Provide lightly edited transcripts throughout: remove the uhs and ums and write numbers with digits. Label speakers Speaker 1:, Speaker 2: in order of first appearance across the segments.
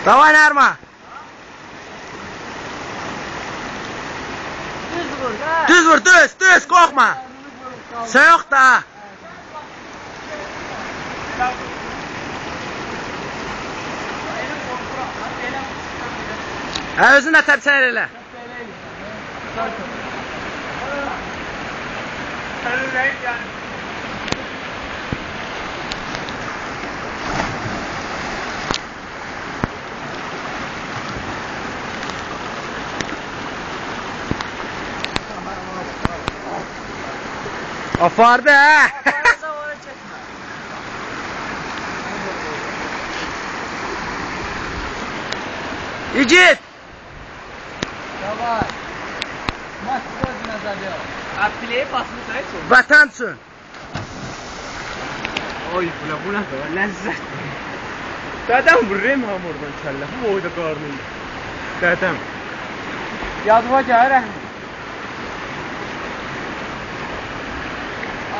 Speaker 1: Davay Nerma. Düz vur, düz, korkma. Sen yok da. Özün də təpsər elə. Apardı ha. İgit.
Speaker 2: Davay. Maç gözüne zalıyor.
Speaker 3: Aptileye basmışlar hiç.
Speaker 1: Vatan üçün.
Speaker 3: Oy bu ne kadar lezzet. Zaten vururum hamurdan kelle. Bu oyda karnında. Zaten.
Speaker 2: Yadıma gəlir rəhmi.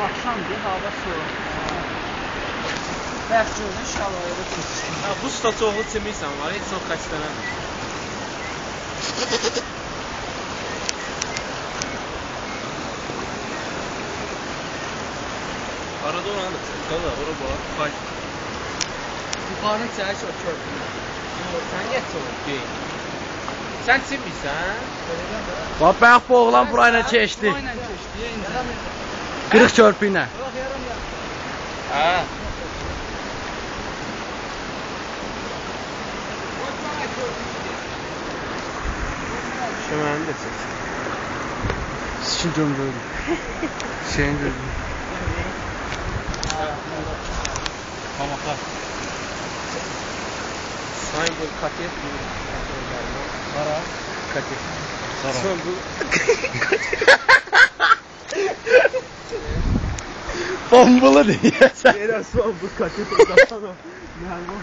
Speaker 2: Akşamdır, hava soğuk. Bəxş oldu, inşallah öyle keçsin.
Speaker 3: Bu stoçoğlu çimirsən var, heç çox xəstələnmir. Arada oranı da çöktələ, ora bax, fay.
Speaker 2: Yuxarını çək o körpünü.
Speaker 3: Sən get sonra deyin. Sən çimirsən?
Speaker 1: Bax, bayaq bu oğlan burayla keçdi.
Speaker 2: Burayla keçdi, indi.
Speaker 1: Qırıq körpü ilə.
Speaker 3: Hə. Şöməni də çək.
Speaker 1: Sikin gömrüydü. Şeyin gördü.
Speaker 2: Pamaklar.
Speaker 3: Sayın bu katet mi?
Speaker 2: Sara.
Speaker 3: Katet.
Speaker 2: Sara.
Speaker 3: Son bu.
Speaker 1: Bombulu deyəsən.
Speaker 3: Yerə son bu katet. Nerede?